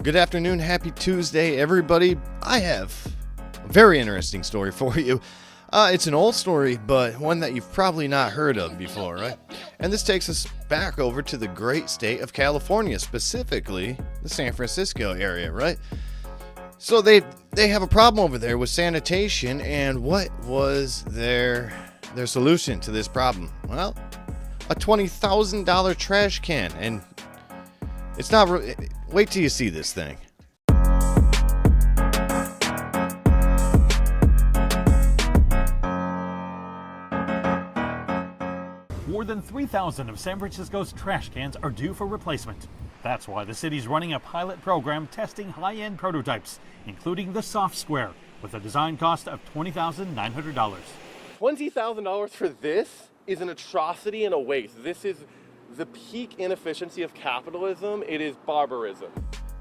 Good afternoon, happy Tuesday, everybody. I have a very interesting story for you. It's an old story, but one that you've probably not heard of before, right? And this takes us back over to the great state of California, specifically the San Francisco area, right? So they have a problem over there with sanitation, and what was their solution to this problem? Well, a $20,000 trash can, and it's not. Wait till you see this thing. More than 3,000 of San Francisco's trash cans are due for replacement. That's why the city's running a pilot program testing high-end prototypes, including the Soft Square, with a design cost of $20,900. $20,000 for this is an atrocity and a waste. This is the peak inefficiency of capitalism. It is barbarism.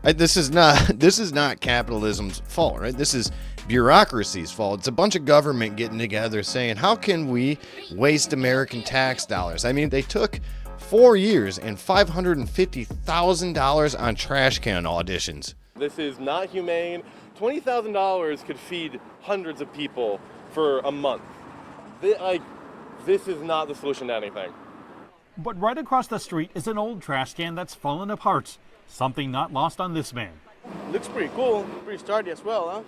This is not capitalism's fault, right? This is bureaucracy's fault. It's a bunch of government getting together saying, how can we waste American tax dollars? I mean, they took 4 years and $550,000 on trash can auditions. This is not humane. $20,000 could feed hundreds of people for a month. This is not the solution to anything. But right across the street is an old trash can that's fallen apart. Something not lost on this man. Looks pretty cool, pretty sturdy as well,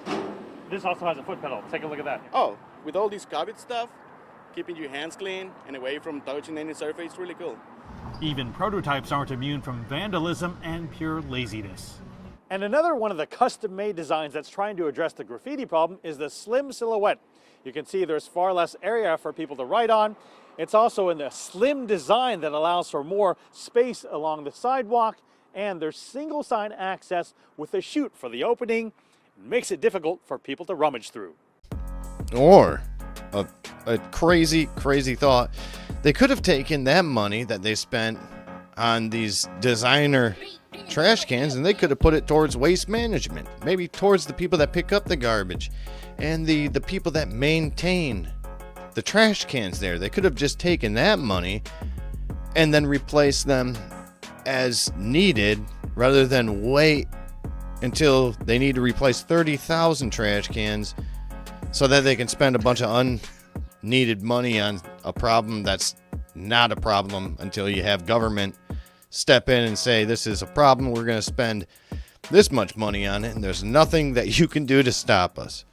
huh? This also has a foot pedal. Take a look at that. Oh, with all this garbage stuff, keeping your hands clean and away from touching any surface, it's really cool. Even prototypes aren't immune from vandalism and pure laziness. And another one of the custom-made designs that's trying to address the graffiti problem is the slim silhouette. You can see there's far less area for people to write on. It's also in a slim design that allows for more space along the sidewalk, and there's single sign access with a chute for the opening. It makes it difficult for people to rummage through. Or a crazy thought. They could have taken that money that they spent on these designer trash cans and they could have put it towards waste management, maybe towards the people that pick up the garbage and the people that maintain the trash cans there. They could have just taken that money and then replaced them as needed rather than wait until they need to replace 30,000 trash cans so that they can spend a bunch of unneeded money on a problem that's not a problem until you have government step in and say, this is a problem, we're going to spend this much money on it, and there's nothing that you can do to stop us.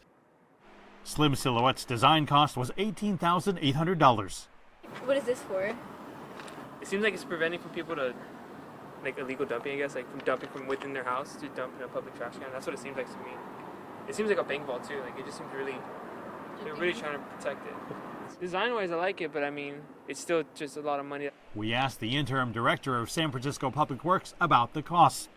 Slim Silhouette's design cost was $18,800. What is this for? It seems like it's preventing from people to, like, illegal dumping, I guess, like from dumping from within their house to dump in a public trash can. That's what it seems like to me. It seems like a bank vault too. Like, it just seems really, they're really trying to protect it. Design-wise, I like it, but I mean, it's still just a lot of money. We asked the interim director of San Francisco Public Works about the costs.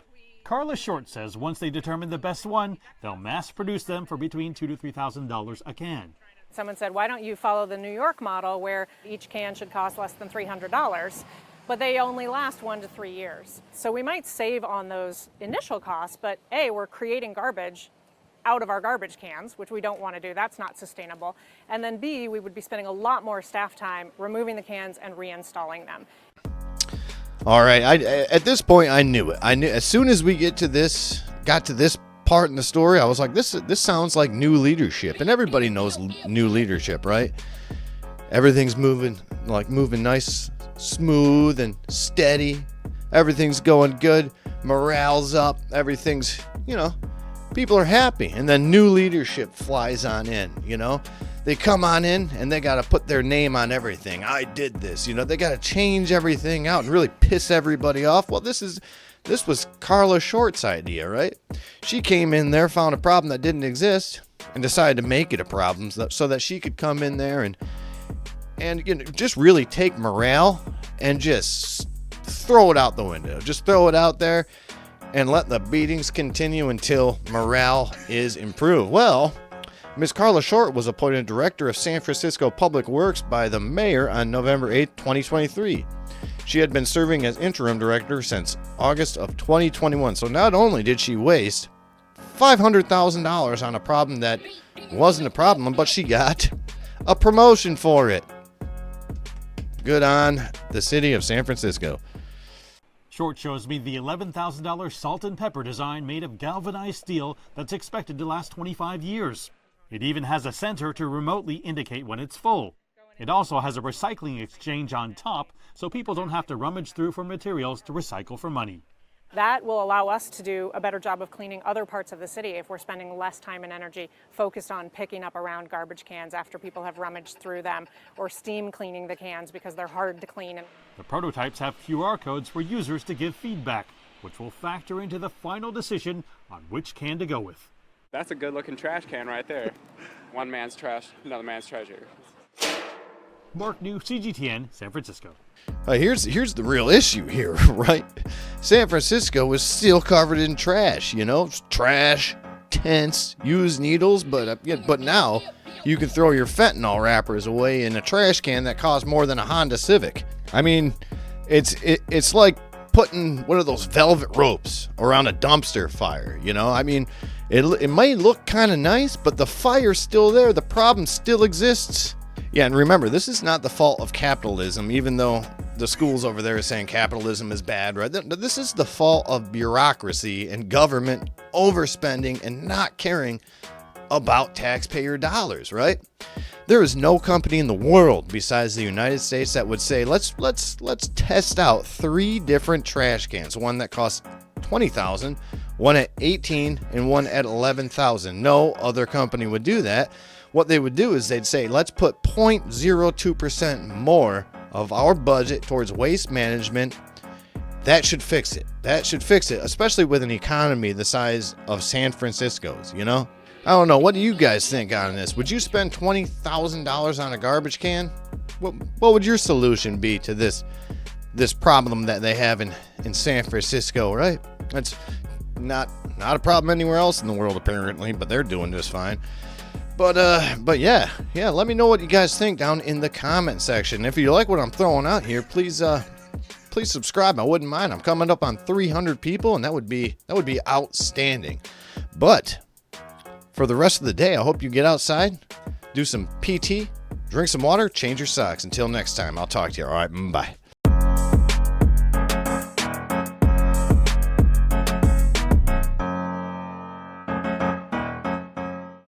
Carla Short says once they determine the best one, they'll mass produce them for between $2,000 to $3,000 a can. Someone said, why don't you follow the New York model where each can should cost less than $300, but they only last 1 to 3 years. So we might save on those initial costs, but A, we're creating garbage out of our garbage cans, which we don't want to do. That's not sustainable. And then B, we would be spending a lot more staff time removing the cans and reinstalling them. All right, at this point, I knew it. I knew as soon as we got to this part in the story, I was like, this sounds like new leadership, and everybody knows new leadership, right? Everything's moving nice, smooth, and steady. Everything's going good. Morale's up. Everything's, people are happy, and then new leadership flies on in, They come on in, and they got to put their name on everything. I did this, they got to change everything out and really piss everybody off. Well, this was Carla Short's idea, right? She came in there, found a problem that didn't exist, and decided to make it a problem so that she could come in there and just really take morale and just throw it out the window. Just throw it out there and let the beatings continue until morale is improved. Well, Ms. Carla Short was appointed director of San Francisco Public Works by the mayor on November 8, 2023. She had been serving as interim director since August of 2021. So not only did she waste $500,000 on a problem that wasn't a problem, but she got a promotion for it. Good on the city of San Francisco. Short shows me the $11,000 salt and pepper design made of galvanized steel that's expected to last 25 years. It even has a sensor to remotely indicate when it's full. It also has a recycling exchange on top, so people don't have to rummage through for materials to recycle for money. That will allow us to do a better job of cleaning other parts of the city if we're spending less time and energy focused on picking up around garbage cans after people have rummaged through them, or steam cleaning the cans because they're hard to clean. The prototypes have QR codes for users to give feedback, which will factor into the final decision on which can to go with. That's a good-looking trash can right there. One man's trash, another man's treasure. Mark New, CGTN, San Francisco. Here's the real issue here, right? San Francisco is still covered in trash, trash, tents, used needles, but now you can throw your fentanyl wrappers away in a trash can that costs more than a Honda Civic. I mean, it's like putting one of those velvet ropes around a dumpster fire, I mean, it may look kind of nice, but the fire's still there. The problem still exists. Yeah, and remember, this is not the fault of capitalism, even though the schools over there are saying capitalism is bad, right? This is the fault of bureaucracy and government overspending and not caring about taxpayer dollars, right? There is no company in the world besides the United States that would say, let's test out 3 different trash cans, one that costs $20,000, one at $18,000, and one at $11,000. No other company would do that. What they would do is they'd say, let's put 0.02% more of our budget towards waste management. That should fix it. Especially with an economy the size of San Francisco's, I don't know. What do you guys think on this? Would you spend $20,000 on a garbage can? What would your solution be to this problem that they have in San Francisco, right? That's not a problem anywhere else in the world, apparently, but they're doing just fine. But yeah, let me know what you guys think down in the comment section. If you like what I'm throwing out here, please subscribe. I wouldn't mind. I'm coming up on 300 people, and that would be outstanding. But for the rest of the day, I hope you get outside, do some PT, drink some water, change your socks. Until next time, I'll talk to you. All right, bye.